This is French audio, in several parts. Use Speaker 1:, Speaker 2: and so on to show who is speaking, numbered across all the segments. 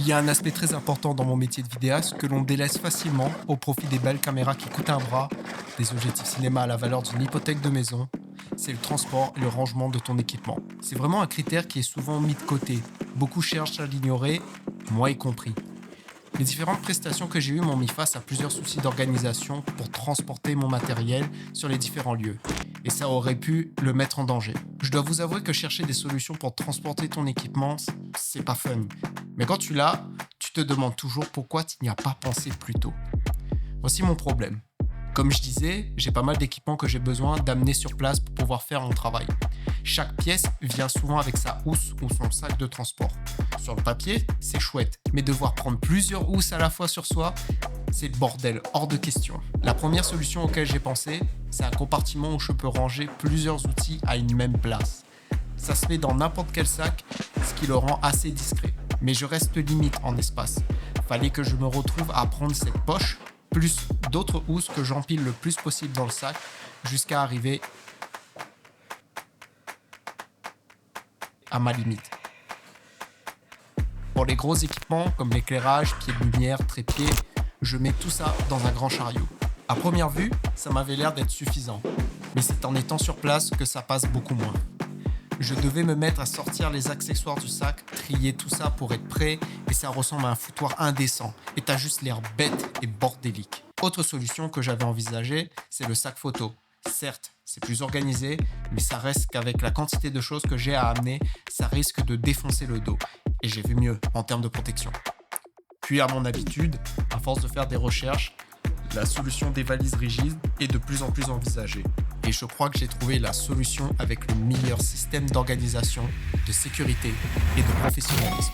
Speaker 1: y a un aspect très important dans mon métier de vidéaste que l'on délaisse facilement au profit des belles caméras qui coûtent un bras, des objectifs cinéma à la valeur d'une hypothèque de maison. C'est le transport et le rangement de ton équipement. C'est vraiment un critère qui est souvent mis de côté. Beaucoup cherchent à l'ignorer, moi y compris. Les différentes prestations que j'ai eues m'ont mis face à plusieurs soucis d'organisation pour transporter mon matériel sur les différents lieux. Et ça aurait pu le mettre en danger. Je dois vous avouer que chercher des solutions pour transporter ton équipement, c'est pas fun. Mais quand tu l'as, tu te demandes toujours pourquoi tu n'y as pas pensé plus tôt. Voici mon problème. Comme je disais, j'ai pas mal d'équipements que j'ai besoin d'amener sur place pour pouvoir faire mon travail. Chaque pièce vient souvent avec sa housse ou son sac de transport. Sur le papier, c'est chouette, mais devoir prendre plusieurs housses à la fois sur soi, c'est le bordel, hors de question. La première solution auquel j'ai pensé, c'est un compartiment où je peux ranger plusieurs outils à une même place. Ça se met dans n'importe quel sac, ce qui le rend assez discret. Mais je reste limite en espace. Fallait que je me retrouve à prendre cette poche, plus d'autres housses que j'empile le plus possible dans le sac, jusqu'à arriver à ma limite. Pour les gros équipements comme l'éclairage, pieds de lumière, trépied, je mets tout ça dans un grand chariot. À première vue, ça m'avait l'air d'être suffisant, mais c'est en étant sur place que ça passe beaucoup moins. Je devais me mettre à sortir les accessoires du sac, trier tout ça pour être prêt, et ça ressemble à un foutoir indécent, et t'as juste l'air bête et bordélique. Autre solution que j'avais envisagée, c'est le sac photo. Certes, c'est plus organisé, mais ça reste qu'avec la quantité de choses que j'ai à amener, ça risque de défoncer le dos. Et j'ai vu mieux en termes de protection. Puis à mon habitude, à force de faire des recherches, la solution des valises rigides est de plus en plus envisagée. Et je crois que j'ai trouvé la solution avec le meilleur système d'organisation, de sécurité et de professionnalisme.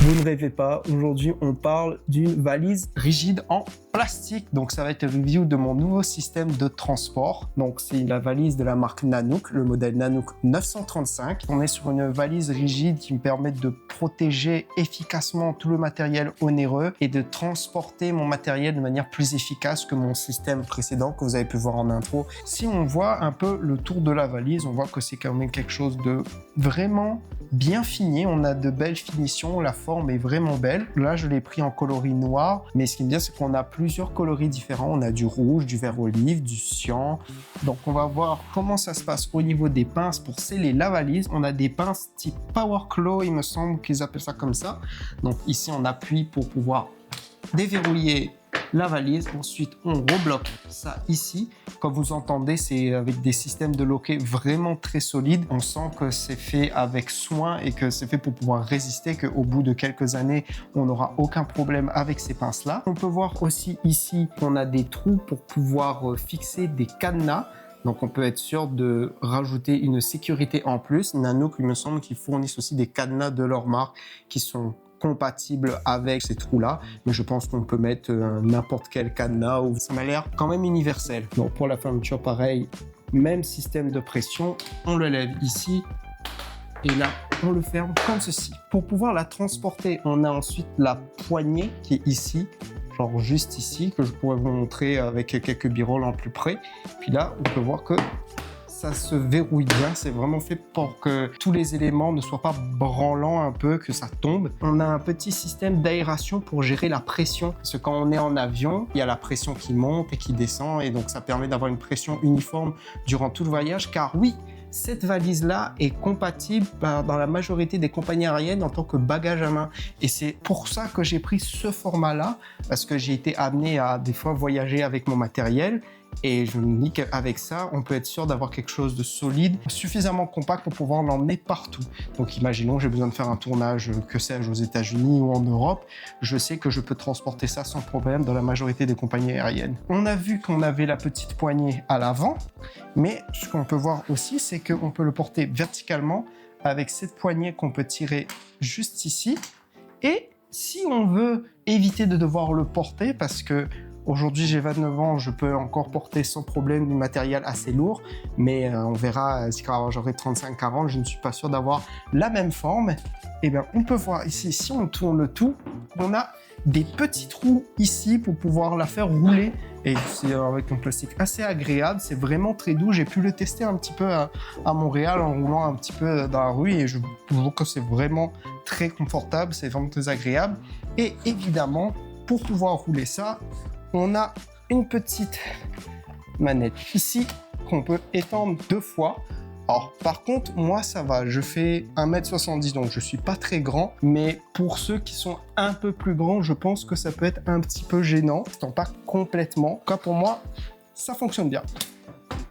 Speaker 2: Vous ne rêvez pas, aujourd'hui on parle d'une valise rigide en plastique. Donc ça va être une review de mon nouveau système de transport. Donc c'est la valise de la marque Nanook, le modèle Nanook 935. On est sur une valise rigide qui me permet de protéger efficacement tout le matériel onéreux et de transporter mon matériel de manière plus efficace que mon système précédent que vous avez pu voir en intro. Si on voit un peu le tour de la valise, on voit que c'est quand même quelque chose de vraiment bien fini. On a de belles finitions, la forme est vraiment belle. Là, je l'ai pris en coloris noir, mais ce qui me dit, c'est qu'on a plusieurs coloris différents. On a du rouge, du vert olive, du cyan. Donc, on va voir comment ça se passe au niveau des pinces pour sceller la valise. On a des pinces type Power Claw, il me semble qu'ils appellent ça comme ça. Donc, ici, on appuie pour pouvoir déverrouiller la valise. Ensuite, on rebloque ça ici. Comme vous entendez, c'est avec des systèmes de loquet vraiment très solides. On sent que c'est fait avec soin et que c'est fait pour pouvoir résister, qu'au bout de quelques années, on n'aura aucun problème avec ces pinces-là. On peut voir aussi ici qu'on a des trous pour pouvoir fixer des cadenas. Donc, on peut être sûr de rajouter une sécurité en plus. Nanook, il me semble qu'ils fournissent aussi des cadenas de leur marque qui sont compatible avec ces trous-là, mais je pense qu'on peut mettre n'importe quel cadenas ou ça m'a l'air quand même universel. Donc pour la fermeture, pareil, même système de pression, on le lève ici et là, on le ferme comme ceci. Pour pouvoir la transporter, on a ensuite la poignée qui est ici, genre juste ici, que je pourrais vous montrer avec quelques biroles en plus près. Puis là, on peut voir que ça se verrouille bien, c'est vraiment fait pour que tous les éléments ne soient pas branlants un peu, que ça tombe. On a un petit système d'aération pour gérer la pression, parce que quand on est en avion, il y a la pression qui monte et qui descend, et donc ça permet d'avoir une pression uniforme durant tout le voyage, car oui, cette valise-là est compatible dans la majorité des compagnies aériennes en tant que bagage à main. Et c'est pour ça que j'ai pris ce format-là, parce que j'ai été amené à des fois voyager avec mon matériel. Et je me dis qu'avec ça, on peut être sûr d'avoir quelque chose de solide, suffisamment compact pour pouvoir l'emmener partout. Donc imaginons, j'ai besoin de faire un tournage, que sais-je, aux États-Unis ou en Europe. Je sais que je peux transporter ça sans problème dans la majorité des compagnies aériennes. On a vu qu'on avait la petite poignée à l'avant, mais ce qu'on peut voir aussi, c'est qu'on peut le porter verticalement avec cette poignée qu'on peut tirer juste ici. Et si on veut éviter de devoir le porter, parce que aujourd'hui, j'ai 29 ans, je peux encore porter sans problème du matériel assez lourd, mais on verra quand j'aurai 35-40, je ne suis pas sûr d'avoir la même forme. Et bien, on peut voir ici, si on tourne le tout, on a des petits trous ici pour pouvoir la faire rouler et c'est avec un plastique assez agréable. C'est vraiment très doux. J'ai pu le tester un petit peu à Montréal en roulant un petit peu dans la rue et je trouve que c'est vraiment très confortable. C'est vraiment très agréable. Et évidemment, pour pouvoir rouler ça, on a une petite manette ici qu'on peut étendre 2 fois. Alors, par contre, moi, ça va. Je fais 1m70, donc je suis pas très grand. Mais pour ceux qui sont un peu plus grands, je pense que ça peut être un petit peu gênant. Non, pas complètement. En tout cas, pour moi, ça fonctionne bien.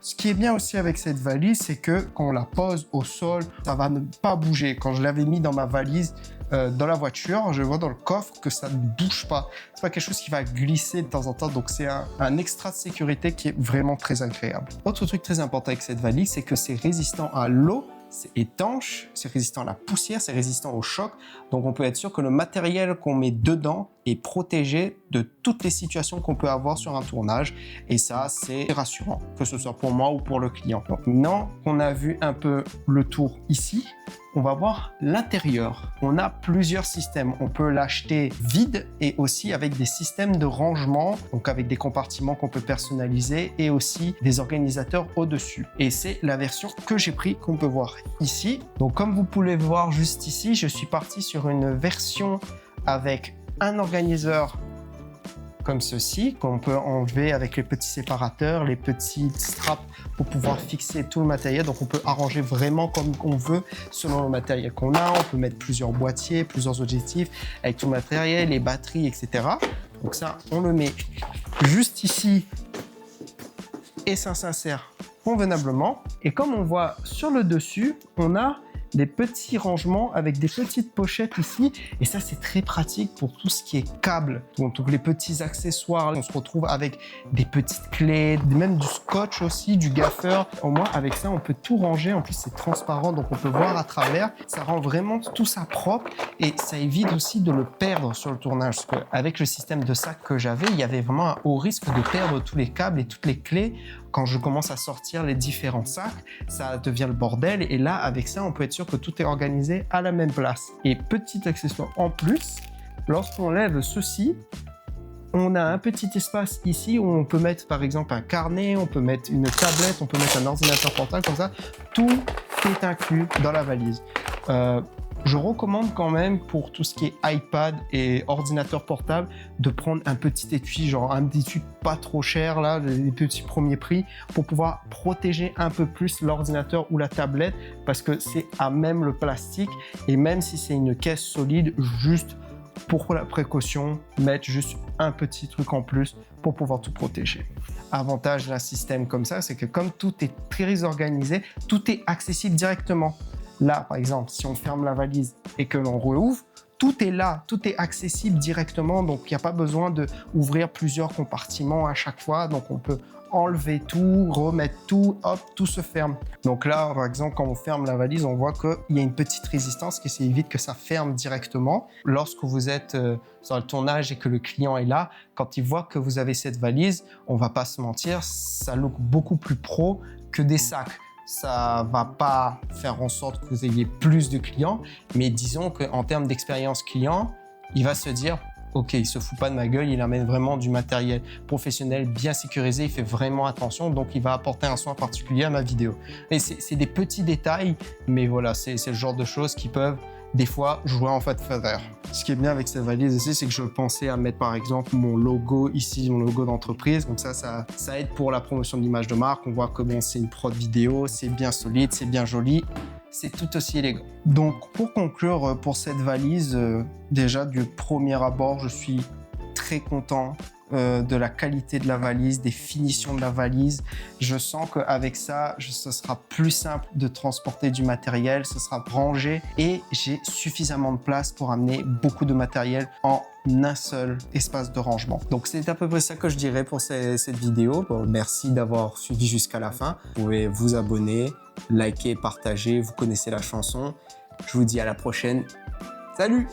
Speaker 2: Ce qui est bien aussi avec cette valise, c'est que quand on la pose au sol, ça va ne pas bouger. Quand je l'avais mis dans ma valise, dans la voiture, je vois dans le coffre que ça ne bouge pas. C'est pas quelque chose qui va glisser de temps en temps, donc c'est un extra de sécurité qui est vraiment très agréable. Autre truc très important avec cette valise, c'est que c'est résistant à l'eau, c'est étanche, c'est résistant à la poussière, c'est résistant au choc. Donc on peut être sûr que le matériel qu'on met dedans est protégé de toutes les situations qu'on peut avoir sur un tournage. Et ça, c'est rassurant, que ce soit pour moi ou pour le client. Donc maintenant qu'on a vu un peu le tour ici, on va voir l'intérieur. On a plusieurs systèmes. On peut l'acheter vide et aussi avec des systèmes de rangement, donc avec des compartiments qu'on peut personnaliser et aussi des organisateurs au-dessus. Et c'est la version que j'ai pris qu'on peut voir ici. Donc comme vous pouvez voir juste ici, je suis parti sur une version avec un organiseur comme ceci, qu'on peut enlever avec les petits séparateurs, les petits straps pour pouvoir fixer tout le matériel. Donc on peut arranger vraiment comme on veut selon le matériel qu'on a. On peut mettre plusieurs boîtiers, plusieurs objectifs avec tout le matériel, les batteries, etc. Donc ça, on le met juste ici et ça s'insère convenablement. Et comme on voit sur le dessus, on a des petits rangements avec des petites pochettes ici. Et ça, c'est très pratique pour tout ce qui est câble. Donc, les petits accessoires, on se retrouve avec des petites clés, même du scotch aussi, du gaffeur. Au moins, avec ça, on peut tout ranger. En plus, c'est transparent, donc on peut voir à travers. Ça rend vraiment tout ça propre et ça évite aussi de le perdre sur le tournage. Parce qu'avec le système de sac que j'avais, il y avait vraiment un haut risque de perdre tous les câbles et toutes les clés. Quand je commence à sortir les différents sacs, ça devient le bordel. Et là, avec ça, on peut être sûr que tout est organisé à la même place. Et petit accessoire en plus, lorsqu'on lève ceci, on a un petit espace ici où on peut mettre par exemple un carnet, on peut mettre une tablette, on peut mettre un ordinateur portable comme ça. Tout est inclus dans la valise. Je recommande quand même pour tout ce qui est iPad et ordinateur portable de prendre un petit étui, genre un petit étui pas trop cher, là, les petits premiers prix, pour pouvoir protéger un peu plus l'ordinateur ou la tablette parce que c'est à même le plastique et même si c'est une caisse solide, juste pour la précaution, mettre juste un petit truc en plus pour pouvoir tout protéger. Avantage d'un système comme ça, c'est que comme tout est très organisé, tout est accessible directement. Là, par exemple, si on ferme la valise et que l'on rouvre, tout est là, tout est accessible directement. Donc, il n'y a pas besoin d'ouvrir plusieurs compartiments à chaque fois. Donc, on peut enlever tout, remettre tout, hop, tout se ferme. Donc là, par exemple, quand on ferme la valise, on voit qu'il y a une petite résistance qui évite que ça ferme directement. Lorsque vous êtes sur le tournage et que le client est là, quand il voit que vous avez cette valise, on ne va pas se mentir, ça look beaucoup plus pro que des sacs. Ça va pas faire en sorte que vous ayez plus de clients, mais disons qu'en termes d'expérience client, il va se dire ok, il se fout pas de ma gueule, il amène vraiment du matériel professionnel bien sécurisé, il fait vraiment attention, donc il va apporter un soin particulier à ma vidéo. Et c'est des petits détails, mais voilà, c'est le genre de choses qui peuvent des fois jouer en faveur. Ce qui est bien avec cette valise aussi, c'est que je pensais à mettre par exemple mon logo ici, mon logo d'entreprise. Comme ça aide pour la promotion de l'image de marque. On voit que bon, c'est une prod vidéo, c'est bien solide, c'est bien joli. C'est tout aussi élégant. Donc pour conclure pour cette valise, déjà du premier abord, je suis très content de la qualité de la valise, des finitions de la valise. Je sens qu'avec ça, ce sera plus simple de transporter du matériel, ce sera rangé et j'ai suffisamment de place pour amener beaucoup de matériel en un seul espace de rangement. Donc c'est à peu près ça que je dirais pour cette vidéo. Bon, merci d'avoir suivi jusqu'à la fin. Vous pouvez vous abonner, liker, partager, vous connaissez la chanson. Je vous dis à la prochaine. Salut!